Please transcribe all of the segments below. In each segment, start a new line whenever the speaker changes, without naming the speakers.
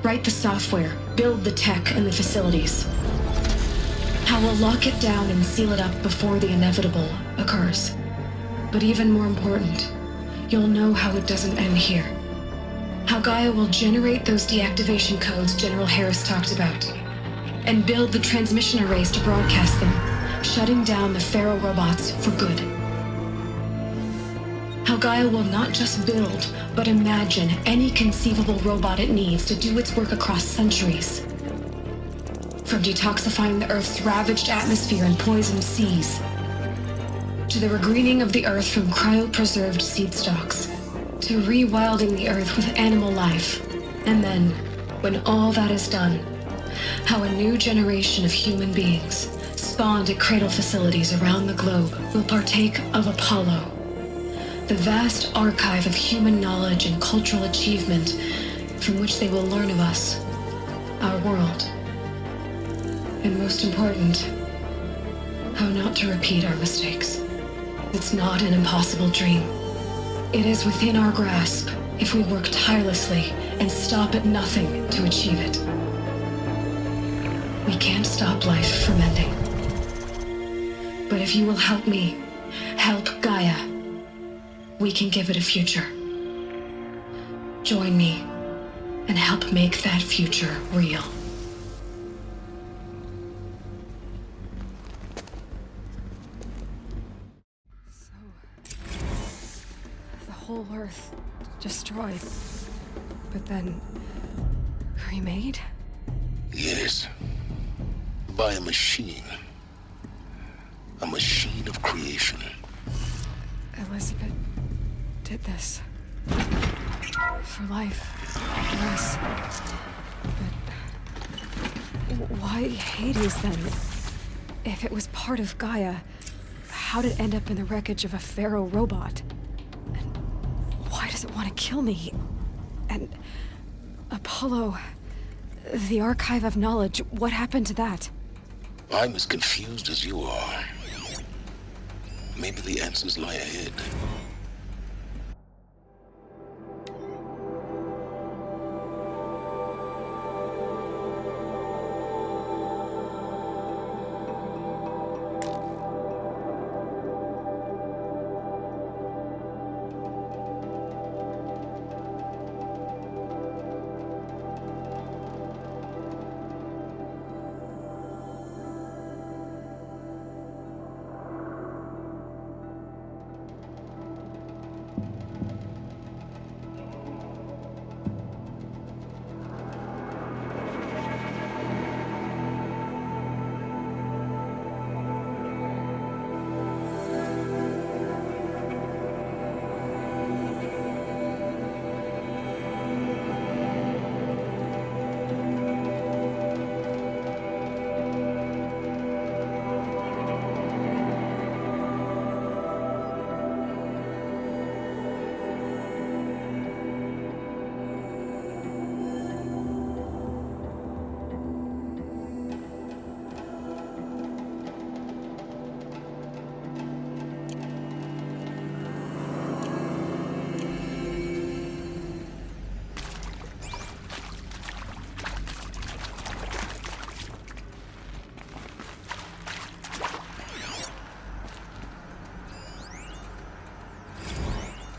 write the software, build the tech and the facilities. How we'll lock it down and seal it up before the inevitable occurs. But even more important, you'll know how it doesn't end here. How Gaia will generate those deactivation codes General Harris talked about, and build the transmission arrays to broadcast them, shutting down the Pharaoh robots for good. How Gaia will not just build, but imagine any conceivable robot it needs to do its work across centuries. From detoxifying the Earth's ravaged atmosphere and poisoned seas, to the regreening of the Earth from cryopreserved seed stalks, to rewilding the Earth with animal life. And then, when all that is done, how a new generation of human beings, spawned at cradle facilities around the globe, will partake of Apollo, the vast archive of human knowledge and cultural achievement from which they will learn of us, our world. And most important, how not to repeat our mistakes. It's not an impossible dream. It is within our grasp if we work tirelessly and stop at nothing to achieve it. We can't stop life from ending. But if you will help me, help Gaia, we can give it a future. Join me and help make that future real.
Whole Earth destroyed, but then remade?
Yes. By a machine. A machine of creation.
Elizabeth did this. For life. For us. But why Hades then? If it was part of Gaia, how did it end up in the wreckage of a Pharaoh robot? Why does it want to kill me? And Apollo, the archive of knowledge, what happened to that?
I'm as confused as you are. Maybe the answers lie ahead.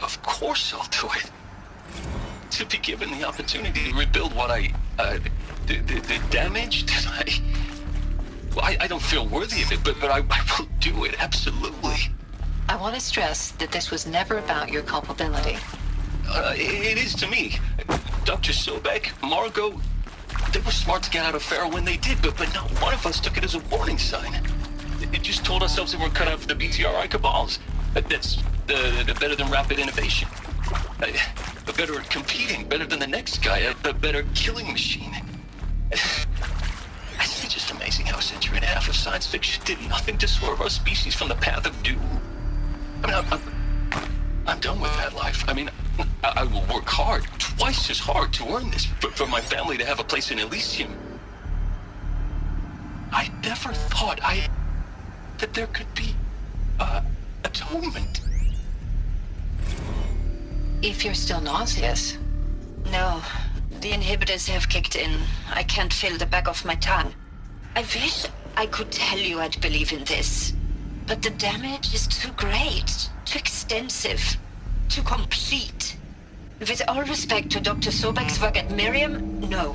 Of course I'll do it. To be given the opportunity to rebuild what the damage that I don't feel worthy of it, but I will do it, absolutely.
I want to stress that this was never about your culpability.
It is to me. Dr. Sobek, Margot, they were smart to get out of Pharaoh when they did, but not one of us took it as a warning sign. It just told ourselves that we're cut out for the BTRI cabals. That's the better than rapid innovation. Better at competing, better than the next guy, a better killing machine. It's just amazing how a century and a half of science fiction did nothing to swerve our species from the path of doom. I mean, I'm done with that life. I mean, I will work hard, twice as hard to earn this, for my family to have a place in Elysium. I never thought that there could be, atonement.
If you're still nauseous, know
The inhibitors have kicked in. I can't feel the back of my tongue. I wish I could tell you I'd believe in this. But the damage is too great, too extensive, too complete. With all respect to Dr. Sobek's work at Miriam, no.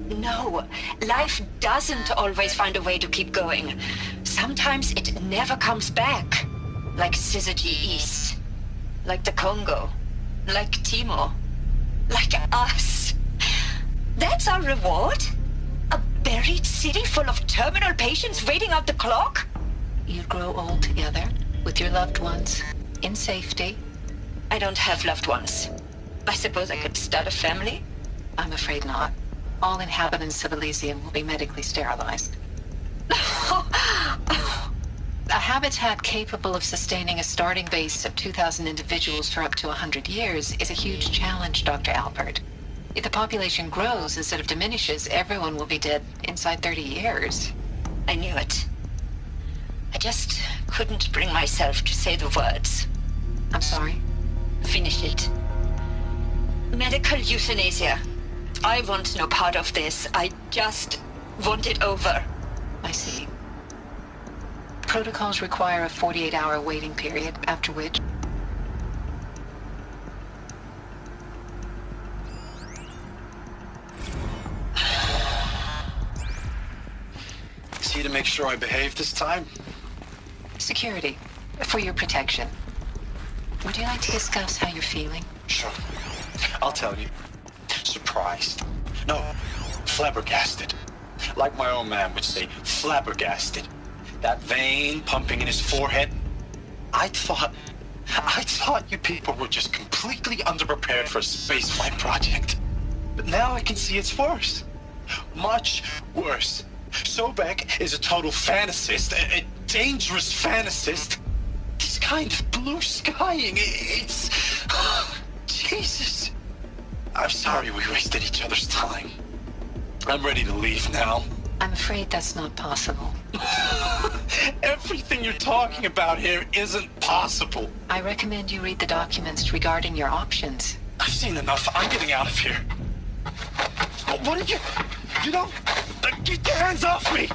No. Life doesn't always find a way to keep going. Sometimes it never comes back. Like Syzygy East. Like the Congo. Like Timor. Like us. That's our reward? A buried city full of terminal patients waiting out the clock?
You'd grow old together, with your loved ones, in safety.
I don't have loved ones. I suppose I could start a family?
I'm afraid not. All inhabitants of Elysium will be medically sterilized. A habitat capable of sustaining a starting base of 2,000 individuals for up to 100 years is a huge challenge, Dr. Alpert. If the population grows instead of diminishes, everyone will be dead inside 30 years.
I knew it. I just couldn't bring myself to say the words.
I'm sorry.
Finish it. Medical euthanasia. I want no part of this. I just want it over.
I see. Protocols require a 48-hour waiting period, after which...
See to make sure I behave this time?
Security. For your protection. Would you like to discuss how you're feeling?
Sure. I'll tell you. Surprised. No, flabbergasted. Like my old man would say, flabbergasted. That vein pumping in his forehead. I thought you people were just completely underprepared for a spaceflight project. But now I can see it's worse. Much worse. Sobek is a total fantasist, a dangerous fantasist. This kind of blue skying, it's... Jesus. I'm sorry we wasted each other's time. I'm ready to leave now.
I'm afraid that's not possible.
Everything you're talking about here isn't possible.
I recommend you read the documents regarding your options.
I've seen enough. I'm getting out of here. What did you... You don't... Get your hands off me!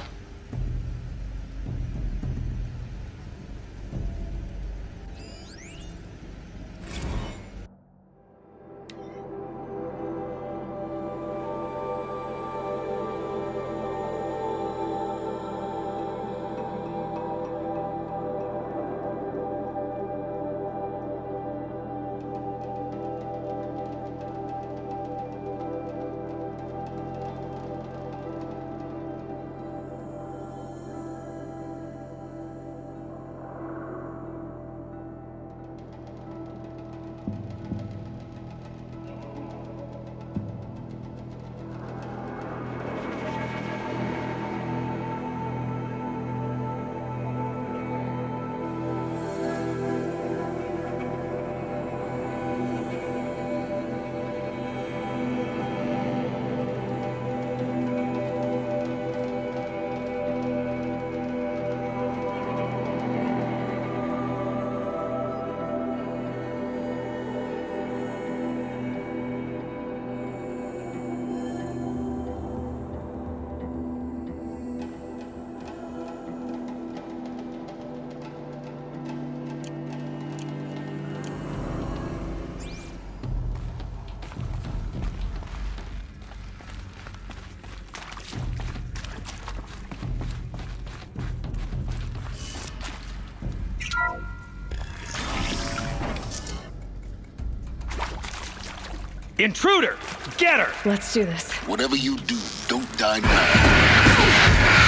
Intruder! Get her!
Let's do this.
Whatever you do, don't die now.